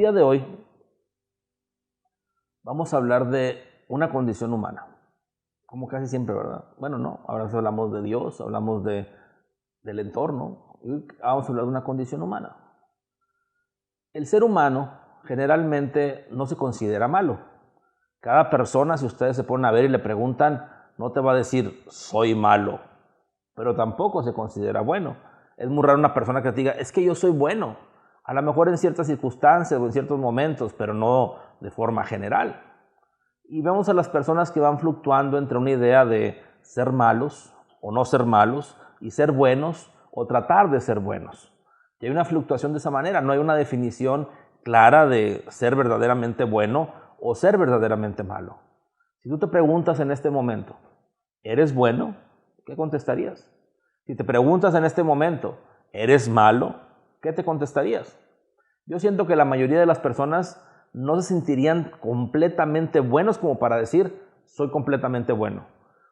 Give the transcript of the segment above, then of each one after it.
día de hoy vamos a hablar de una condición humana, como casi siempre, ¿verdad? Bueno, no, ahora hablamos de Dios, hablamos del entorno, y vamos a hablar de una condición humana. El ser humano generalmente no se considera malo. Cada persona, si ustedes se ponen a ver y le preguntan, no te va a decir, soy malo, pero tampoco se considera bueno. Es muy raro una persona que te diga, es que yo soy bueno, a lo mejor en ciertas circunstancias o en ciertos momentos, pero no de forma general. Y vemos a las personas que van fluctuando entre una idea de ser malos o no ser malos, y ser buenos o tratar de ser buenos. Y hay una fluctuación de esa manera, no hay una definición clara de ser verdaderamente bueno o ser verdaderamente malo. Si tú te preguntas en este momento, ¿eres bueno? ¿Qué contestarías? Si te preguntas en este momento, ¿eres malo? ¿Qué te contestarías? Yo siento que la mayoría de las personas no se sentirían completamente buenos como para decir, soy completamente bueno.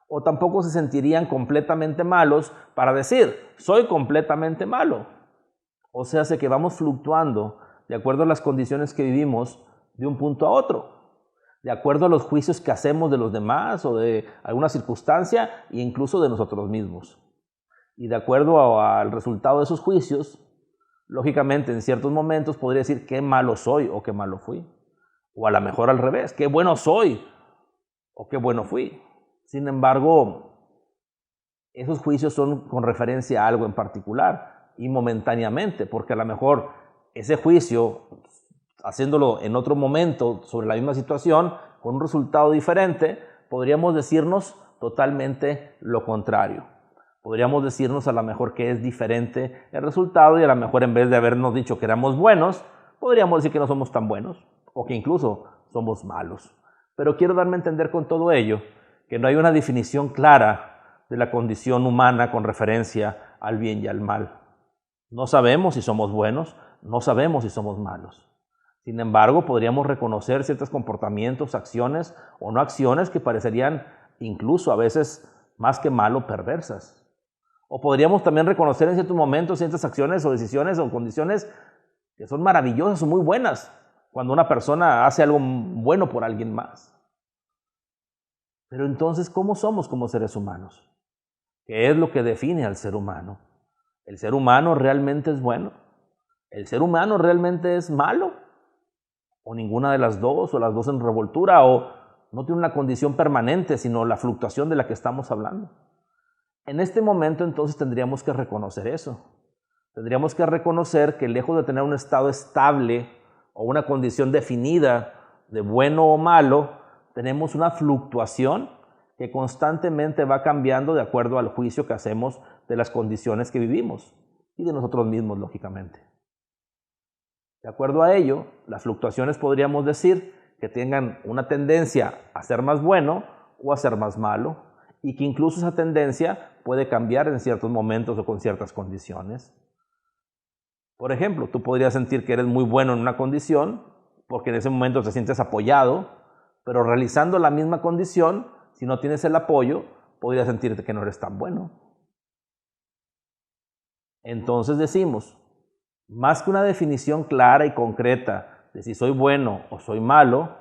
O tampoco se sentirían completamente malos para decir, soy completamente malo. O sea, hace que vamos fluctuando de acuerdo a las condiciones que vivimos de un punto a otro, de acuerdo a los juicios que hacemos de los demás o de alguna circunstancia e incluso de nosotros mismos. Y de acuerdo al resultado de esos juicios, lógicamente en ciertos momentos podría decir qué malo soy o qué malo fui. O a lo mejor al revés, qué bueno soy o qué bueno fui. Sin embargo, esos juicios son con referencia a algo en particular y momentáneamente, porque a lo mejor ese juicio, haciéndolo en otro momento sobre la misma situación, con un resultado diferente, podríamos decirnos totalmente lo contrario. Podríamos decirnos a lo mejor que es diferente el resultado y a lo mejor en vez de habernos dicho que éramos buenos, podríamos decir que no somos tan buenos o que incluso somos malos. Pero quiero darme a entender con todo ello que no hay una definición clara de la condición humana con referencia al bien y al mal. No sabemos si somos buenos, no sabemos si somos malos. Sin embargo, podríamos reconocer ciertos comportamientos, acciones o no acciones que parecerían incluso a veces más que malo, perversas. O podríamos también reconocer en ciertos momentos ciertas acciones o decisiones o condiciones que son maravillosas o muy buenas cuando una persona hace algo bueno por alguien más. Pero entonces, ¿cómo somos como seres humanos? ¿Qué es lo que define al ser humano? ¿El ser humano realmente es bueno? ¿El ser humano realmente es malo? ¿O ninguna de las dos, o las dos en revoltura, o no tiene una condición permanente, sino la fluctuación de la que estamos hablando? En este momento entonces tendríamos que reconocer eso. Tendríamos que reconocer que lejos de tener un estado estable o una condición definida de bueno o malo, tenemos una fluctuación que constantemente va cambiando de acuerdo al juicio que hacemos de las condiciones que vivimos y de nosotros mismos, lógicamente. De acuerdo a ello, las fluctuaciones podríamos decir que tengan una tendencia a ser más bueno o a ser más malo, y que incluso esa tendencia puede cambiar en ciertos momentos o con ciertas condiciones. Por ejemplo, tú podrías sentir que eres muy bueno en una condición porque en ese momento te sientes apoyado, pero realizando la misma condición, si no tienes el apoyo, podrías sentirte que no eres tan bueno. Entonces decimos, más que una definición clara y concreta de si soy bueno o soy malo,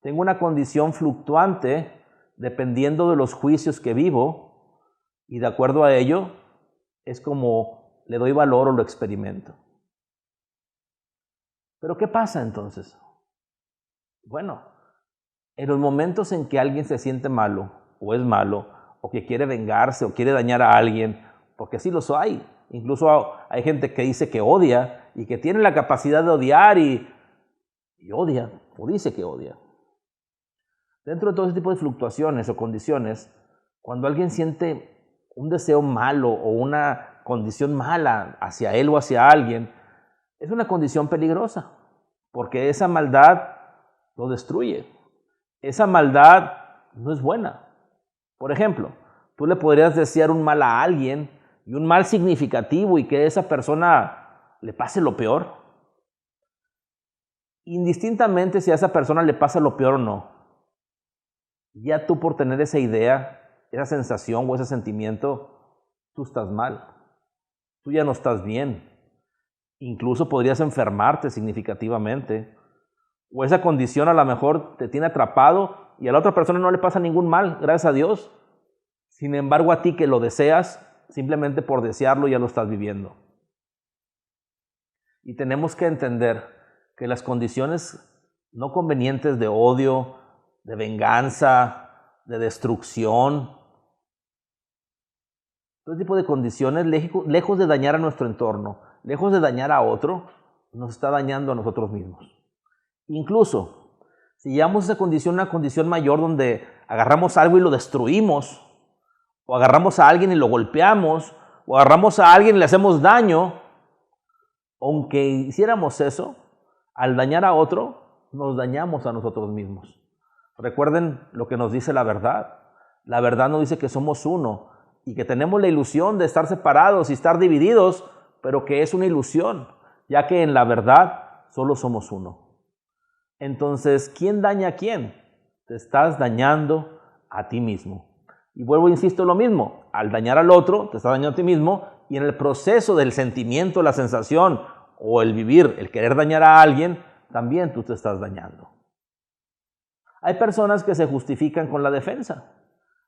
tengo una condición fluctuante dependiendo de los juicios que vivo, y de acuerdo a ello es como le doy valor o lo experimento. ¿Pero qué pasa entonces? Bueno, en los momentos en que alguien se siente malo o es malo, o que quiere vengarse o quiere dañar a alguien, porque sí los hay, incluso hay gente que dice que odia y que tiene la capacidad de odiar y odia, o dice que odia. Dentro de todo ese tipo de fluctuaciones o condiciones, cuando alguien siente un deseo malo o una condición mala hacia él o hacia alguien, es una condición peligrosa, porque esa maldad lo destruye. Esa maldad no es buena. Por ejemplo, tú le podrías desear un mal a alguien, y un mal significativo, y que a esa persona le pase lo peor. Indistintamente si a esa persona le pasa lo peor o no, ya tú por tener esa idea, esa sensación o ese sentimiento, tú estás mal. Tú ya no estás bien. Incluso podrías enfermarte significativamente. O esa condición a lo mejor te tiene atrapado y a la otra persona no le pasa ningún mal, gracias a Dios. Sin embargo, a ti que lo deseas, simplemente por desearlo ya lo estás viviendo. Y tenemos que entender que las condiciones no convenientes de odio, de venganza, de destrucción, todo tipo de condiciones, lejos de dañar a nuestro entorno, lejos de dañar a otro, nos está dañando a nosotros mismos. Incluso, si llevamos esa condición a una condición mayor donde agarramos algo y lo destruimos, o agarramos a alguien y lo golpeamos, o agarramos a alguien y le hacemos daño, aunque hiciéramos eso, al dañar a otro, nos dañamos a nosotros mismos. Recuerden lo que nos dice la verdad. La verdad nos dice que somos uno y que tenemos la ilusión de estar separados y estar divididos, pero que es una ilusión, ya que en la verdad solo somos uno. Entonces, ¿quién daña a quién? Te estás dañando a ti mismo. Y vuelvo, insisto, lo mismo. Al dañar al otro, te estás dañando a ti mismo, y en el proceso del sentimiento, la sensación o el vivir, el querer dañar a alguien, también tú te estás dañando. Hay personas que se justifican con la defensa.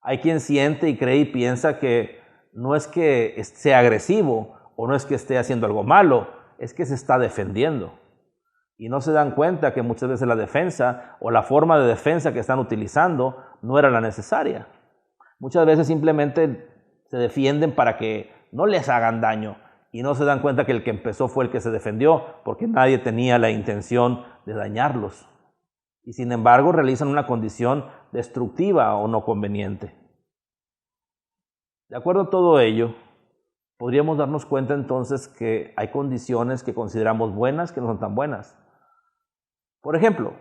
Hay quien siente y cree y piensa que no es que sea agresivo o no es que esté haciendo algo malo, es que se está defendiendo. Y no se dan cuenta que muchas veces la defensa o la forma de defensa que están utilizando no era la necesaria. Muchas veces simplemente se defienden para que no les hagan daño y no se dan cuenta que el que empezó fue el que se defendió porque nadie tenía la intención de dañarlos. Y sin embargo realizan una condición destructiva o no conveniente. De acuerdo a todo ello, podríamos darnos cuenta entonces que hay condiciones que consideramos buenas que no son tan buenas. Por ejemplo,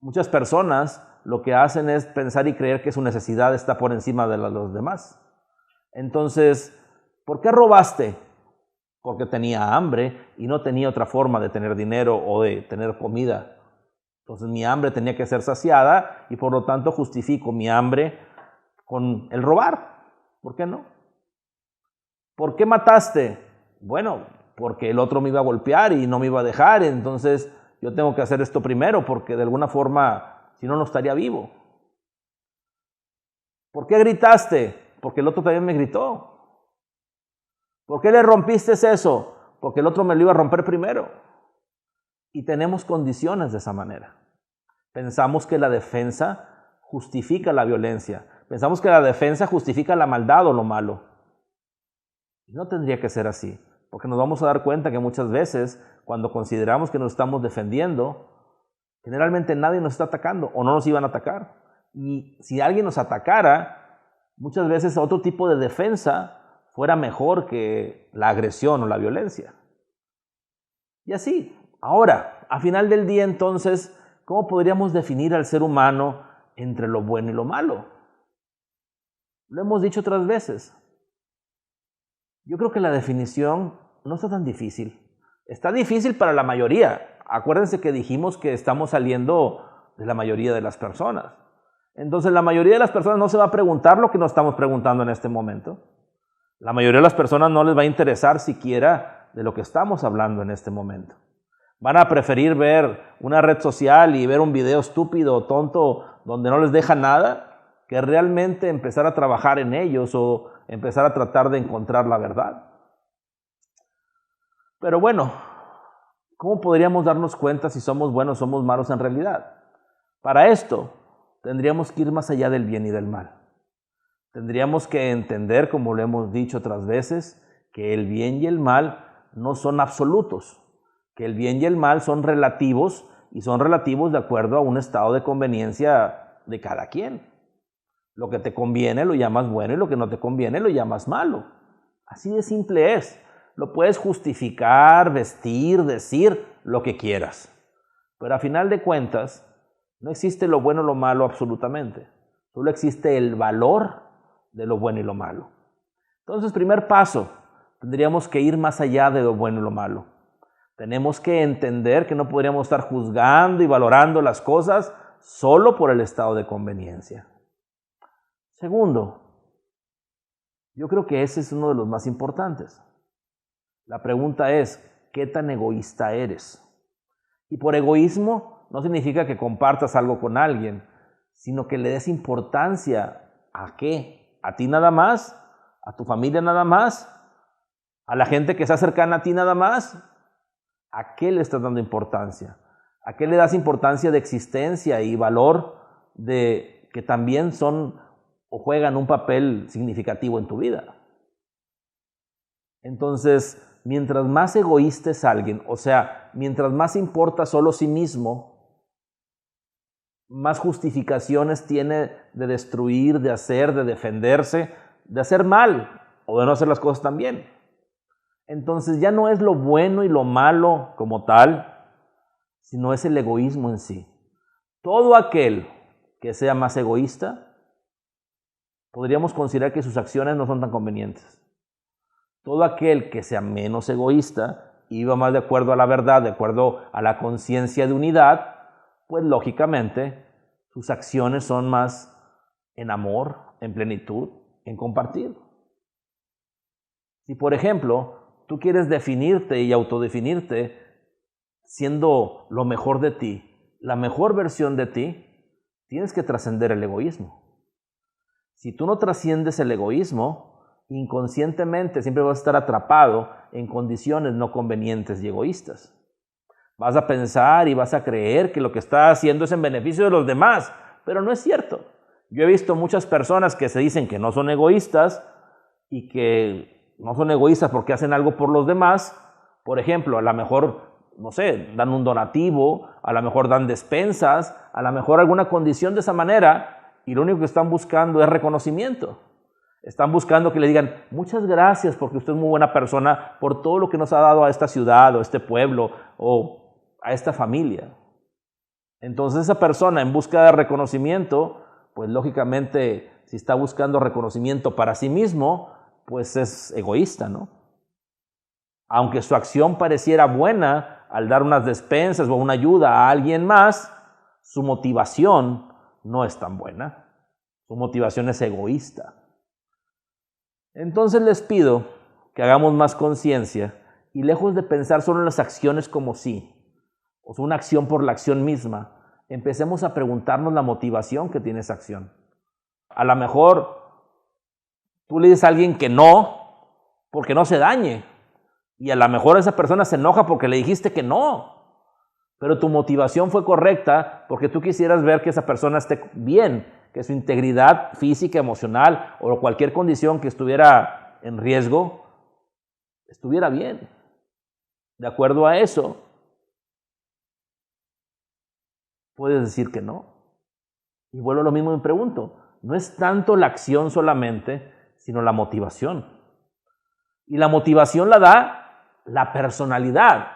muchas personas lo que hacen es pensar y creer que su necesidad está por encima de la de los demás. Entonces, ¿por qué robaste? Porque tenía hambre y no tenía otra forma de tener dinero o de tener comida. Entonces mi hambre tenía que ser saciada y por lo tanto justifico mi hambre con el robar. ¿Por qué no? ¿Por qué mataste? Bueno, porque el otro me iba a golpear y no me iba a dejar, entonces yo tengo que hacer esto primero porque de alguna forma, si no, no estaría vivo. ¿Por qué gritaste? Porque el otro también me gritó. ¿Por qué le rompiste eso? Porque el otro me lo iba a romper primero. Y tenemos condiciones de esa manera. Pensamos que la defensa justifica la violencia. Pensamos que la defensa justifica la maldad o lo malo. Y no tendría que ser así, porque nos vamos a dar cuenta que muchas veces, cuando consideramos que nos estamos defendiendo, generalmente nadie nos está atacando o no nos iban a atacar. Y si alguien nos atacara, muchas veces otro tipo de defensa fuera mejor que la agresión o la violencia. Y así. Ahora, a final del día entonces, ¿cómo podríamos definir al ser humano entre lo bueno y lo malo? Lo hemos dicho otras veces. Yo creo que la definición no está tan difícil. Está difícil para la mayoría. Acuérdense que dijimos que estamos saliendo de la mayoría de las personas. Entonces la mayoría de las personas no se va a preguntar lo que nos estamos preguntando en este momento. La mayoría de las personas no les va a interesar siquiera de lo que estamos hablando en este momento. Van a preferir ver una red social y ver un video estúpido o tonto donde no les deja nada que realmente empezar a trabajar en ellos o empezar a tratar de encontrar la verdad. Pero bueno, ¿cómo podríamos darnos cuenta si somos buenos o somos malos en realidad? Para esto, tendríamos que ir más allá del bien y del mal. Tendríamos que entender, como lo hemos dicho otras veces, que el bien y el mal no son absolutos, que el bien y el mal son relativos y son relativos de acuerdo a un estado de conveniencia de cada quien. Lo que te conviene lo llamas bueno y lo que no te conviene lo llamas malo. Así de simple es. Lo puedes justificar, vestir, decir lo que quieras. Pero a final de cuentas, no existe lo bueno o lo malo absolutamente. Solo existe el valor de lo bueno y lo malo. Entonces, primer paso, tendríamos que ir más allá de lo bueno y lo malo. Tenemos que entender que no podríamos estar juzgando y valorando las cosas solo por el estado de conveniencia. Segundo, yo creo que ese es uno de los más importantes. La pregunta es, qué tan egoísta eres. Y por egoísmo no significa que compartas algo con alguien, sino que le des importancia ¿a qué? ¿A ti nada más? ¿A tu familia nada más? ¿A la gente que está cercana a ti nada más? ¿A qué le estás dando importancia? ¿A qué le das importancia de existencia y valor de que también son o juegan un papel significativo en tu vida? Entonces, mientras más egoísta es alguien, o sea, mientras más importa solo sí mismo, más justificaciones tiene de destruir, de hacer, de defenderse, de hacer mal o de no hacer las cosas tan bien. Entonces ya no es lo bueno y lo malo como tal, sino es el egoísmo en sí. Todo aquel que sea más egoísta, podríamos considerar que sus acciones no son tan convenientes. Todo aquel que sea menos egoísta y va más de acuerdo a la verdad, de acuerdo a la conciencia de unidad, pues lógicamente sus acciones son más en amor, en plenitud, en compartir. Si por ejemplo tú quieres definirte y autodefinirte siendo lo mejor de ti, la mejor versión de ti, tienes que trascender el egoísmo. Si tú no trasciendes el egoísmo, inconscientemente siempre vas a estar atrapado en condiciones no convenientes y egoístas. Vas a pensar y vas a creer que lo que estás haciendo es en beneficio de los demás, pero no es cierto. Yo he visto muchas personas que se dicen que no son egoístas y que no son egoístas porque hacen algo por los demás. Por ejemplo, a lo mejor, no sé, dan un donativo, a lo mejor dan despensas, a lo mejor alguna condición de esa manera y lo único que están buscando es reconocimiento. Están buscando que le digan, muchas gracias porque usted es muy buena persona por todo lo que nos ha dado a esta ciudad o a este pueblo o a esta familia. Entonces esa persona en busca de reconocimiento, pues lógicamente si está buscando reconocimiento para sí mismo, pues es egoísta, ¿no? Aunque su acción pareciera buena al dar unas despensas o una ayuda a alguien más, su motivación no es tan buena. Su motivación es egoísta. Entonces les pido que hagamos más conciencia y lejos de pensar solo en las acciones como sí, o sea, una acción por la acción misma, empecemos a preguntarnos la motivación que tiene esa acción. A lo mejor tú le dices a alguien que no, porque no se dañe, y a lo mejor esa persona se enoja porque le dijiste que no, pero tu motivación fue correcta porque tú quisieras ver que esa persona esté bien, que su integridad física, emocional o cualquier condición que estuviera en riesgo, estuviera bien. De acuerdo a eso, puedes decir que no. Y vuelvo a lo mismo y me pregunto, no es tanto la acción solamente, sino la motivación. Y la motivación la da la personalidad.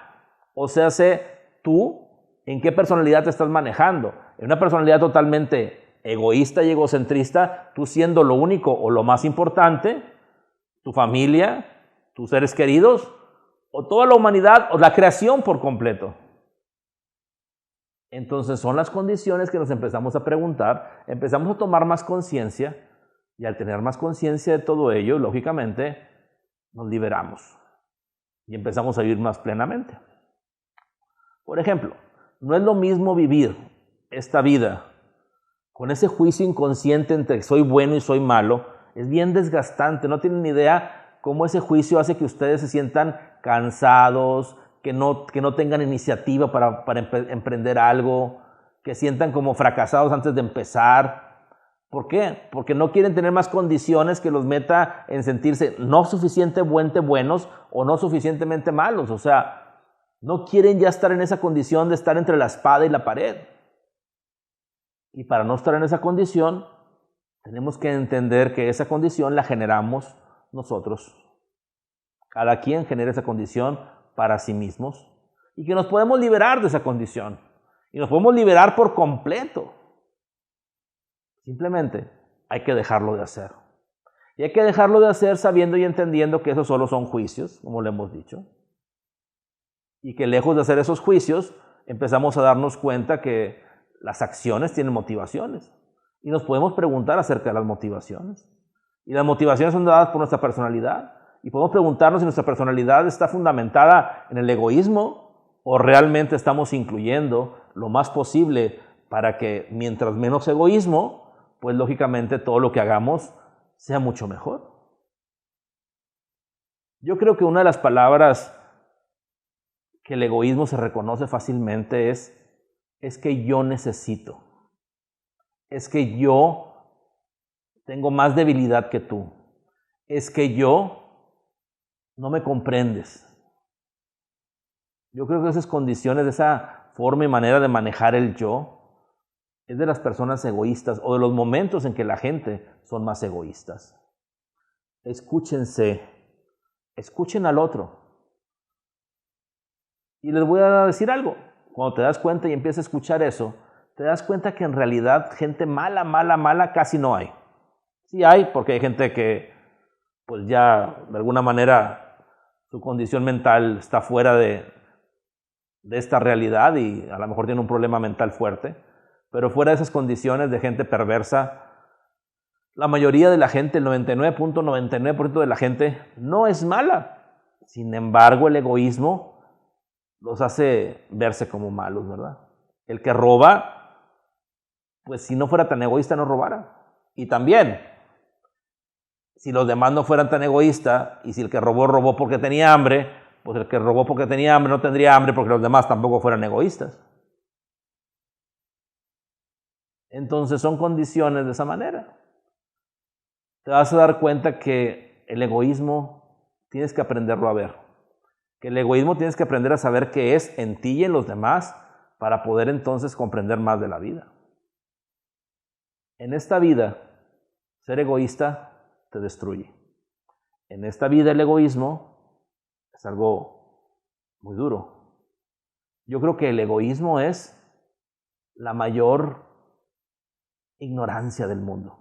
O sea, sé tú en qué personalidad te estás manejando. En una personalidad totalmente egoísta y egocentrista, tú siendo lo único o lo más importante, tu familia, tus seres queridos, o toda la humanidad, o la creación por completo. Entonces son las condiciones que nos empezamos a preguntar, empezamos a tomar más conciencia, y al tener más conciencia de todo ello, lógicamente, nos liberamos y empezamos a vivir más plenamente. Por ejemplo, no es lo mismo vivir esta vida con ese juicio inconsciente entre soy bueno y soy malo, es bien desgastante, no tienen ni idea cómo ese juicio hace que ustedes se sientan cansados, que no tengan iniciativa para emprender algo, que sientan como fracasados antes de empezar. ¿Por qué? Porque no quieren tener más condiciones que los meta en sentirse no suficientemente buenos o no suficientemente malos, o sea, no quieren ya estar en esa condición de estar entre la espada y la pared. Y para no estar en esa condición, tenemos que entender que esa condición la generamos nosotros. Cada quien genera esa condición para sí mismos y que nos podemos liberar de esa condición. Y nos podemos liberar por completo. Simplemente hay que dejarlo de hacer. Y hay que dejarlo de hacer sabiendo y entendiendo que esos solo son juicios, como le hemos dicho. Y que lejos de hacer esos juicios, empezamos a darnos cuenta que las acciones tienen motivaciones y nos podemos preguntar acerca de las motivaciones. Y las motivaciones son dadas por nuestra personalidad Y podemos preguntarnos si nuestra personalidad está fundamentada en el egoísmo o realmente estamos incluyendo lo más posible para que mientras menos egoísmo, pues lógicamente todo lo que hagamos sea mucho mejor. Yo creo que una de las palabras que el egoísmo se reconoce fácilmente es que yo necesito, es que yo tengo más debilidad que tú, es que yo no me comprendes. Yo creo que esas condiciones, esa forma y manera de manejar el yo, es de las personas egoístas o de los momentos en que la gente son más egoístas. Escúchense, escuchen al otro. Y les voy a decir algo, cuando te das cuenta y empiezas a escuchar eso, te das cuenta que en realidad gente mala, mala, mala casi no hay. Sí hay, porque hay gente que pues ya de alguna manera su condición mental está fuera de esta realidad y a lo mejor tiene un problema mental fuerte, pero fuera de esas condiciones de gente perversa, la mayoría de la gente, el 99.99% de la gente no es mala. Sin embargo, el egoísmo los hace verse como malos, ¿verdad? El que roba, pues si no fuera tan egoísta no robara. Y también, si los demás no fueran tan egoístas y si el que robó, robó porque tenía hambre, pues el que robó porque tenía hambre no tendría hambre porque los demás tampoco fueran egoístas. Entonces son condiciones de esa manera. Te vas a dar cuenta que el egoísmo tienes que aprenderlo a ver. Que el egoísmo tienes que aprender a saber qué es en ti y en los demás para poder entonces comprender más de la vida. En esta vida, ser egoísta te destruye. En esta vida el egoísmo es algo muy duro. Yo creo que el egoísmo es la mayor ignorancia del mundo.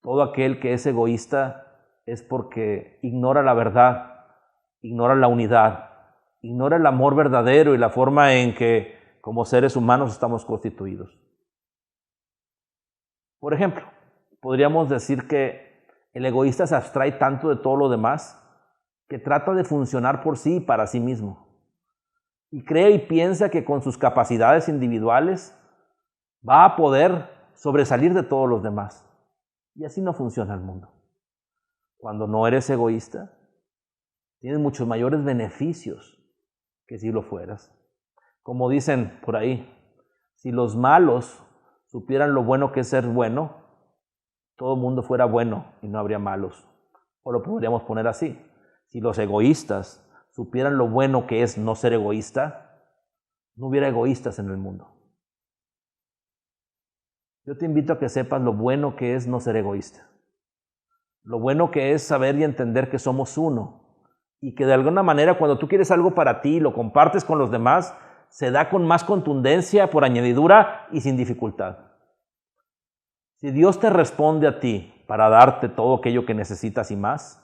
Todo aquel que es egoísta es porque ignora la verdad, ignora la unidad, ignora el amor verdadero y la forma en que como seres humanos estamos constituidos. Por ejemplo, podríamos decir que el egoísta se abstrae tanto de todo lo demás que trata de funcionar por sí y para sí mismo. Y cree y piensa que con sus capacidades individuales va a poder sobresalir de todos los demás. Y así no funciona el mundo. Cuando no eres egoísta, tienes muchos mayores beneficios que si lo fueras. Como dicen por ahí, si los malos supieran lo bueno que es ser bueno, todo el mundo fuera bueno y no habría malos. O lo podríamos poner así, si los egoístas supieran lo bueno que es no ser egoísta, no hubiera egoístas en el mundo. Yo te invito a que sepas lo bueno que es no ser egoísta. Lo bueno que es saber y entender que somos uno. Y que de alguna manera cuando tú quieres algo para ti y lo compartes con los demás, se da con más contundencia, por añadidura y sin dificultad. Si Dios te responde a ti para darte todo aquello que necesitas y más,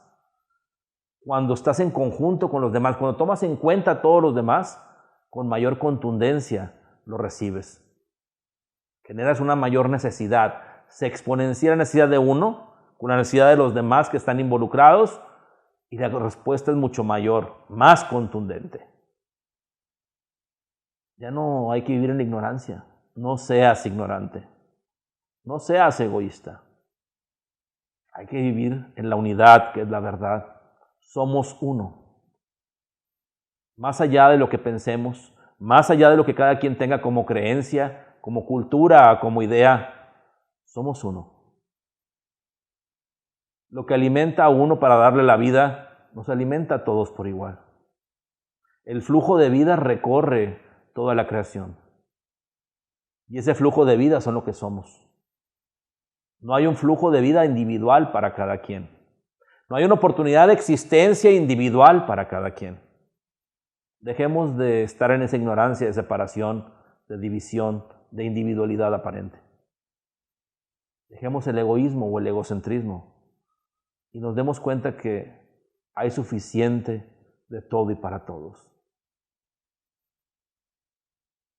cuando estás en conjunto con los demás, cuando tomas en cuenta a todos los demás, con mayor contundencia lo recibes. Generas una mayor necesidad. Se exponencia la necesidad de uno con la necesidad de los demás que están involucrados y la respuesta es mucho mayor, más contundente. Ya no hay que vivir en la ignorancia. No seas ignorante. No seas egoísta. Hay que vivir en la unidad, que es la verdad. Somos uno. Más allá de lo que pensemos, más allá de lo que cada quien tenga como creencia, como cultura, como idea, somos uno. Lo que alimenta a uno para darle la vida, nos alimenta a todos por igual. El flujo de vida recorre toda la creación. Y ese flujo de vida son lo que somos. No hay un flujo de vida individual para cada quien. No hay una oportunidad de existencia individual para cada quien. Dejemos de estar en esa ignorancia de separación, de división, de individualidad aparente. Dejemos el egoísmo o el egocentrismo y nos demos cuenta que hay suficiente de todo y para todos.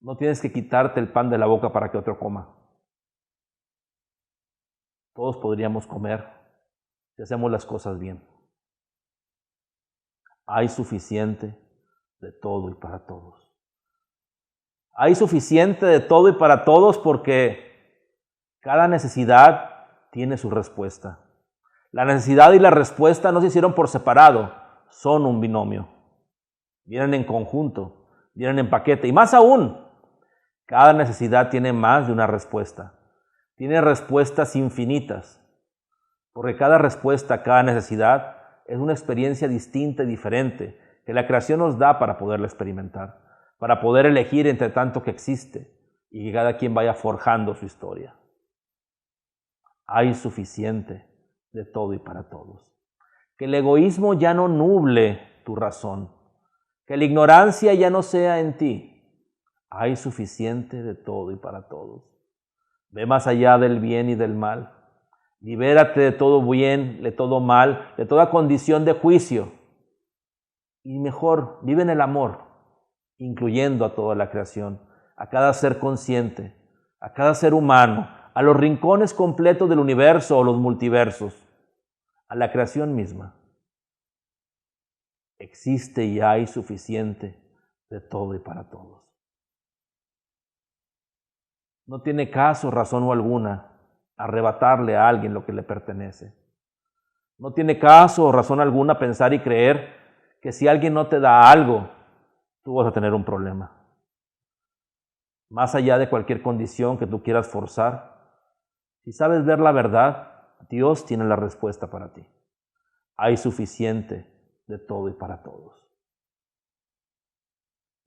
No tienes que quitarte el pan de la boca para que otro coma. Todos podríamos comer si hacemos las cosas bien. Hay suficiente de todo y para todos. Hay suficiente de todo y para todos porque cada necesidad tiene su respuesta. La necesidad y la respuesta no se hicieron por separado, son un binomio. Vienen en conjunto, vienen en paquete. Y más aún, cada necesidad tiene más de una respuesta. Tiene respuestas infinitas. Porque cada respuesta, cada necesidad es una experiencia distinta y diferente que la creación nos da para poderla experimentar, para poder elegir entre tanto que existe y que cada quien vaya forjando su historia. Hay suficiente de todo y para todos. Que el egoísmo ya no nuble tu razón, que la ignorancia ya no sea en ti. Hay suficiente de todo y para todos. Ve más allá del bien y del mal. Libérate de todo bien, de todo mal, de toda condición de juicio. Y mejor, vive en el amor, incluyendo a toda la creación, a cada ser consciente, a cada ser humano, a los rincones completos del universo o los multiversos, a la creación misma. Existe y hay suficiente de todo y para todos. No tiene caso, razón o alguna, arrebatarle a alguien lo que le pertenece. No tiene caso o razón alguna pensar y creer que si alguien no te da algo, tú vas a tener un problema. Más allá de cualquier condición que tú quieras forzar, si sabes ver la verdad, Dios tiene la respuesta para ti. Hay suficiente de todo y para todos.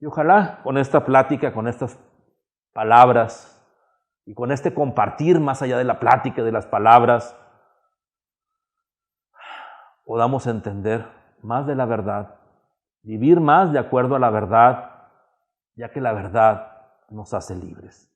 Y ojalá con esta plática, con estas palabras y con este compartir más allá de la plática, de las palabras, podamos entender más de la verdad, vivir más de acuerdo a la verdad, ya que la verdad nos hace libres.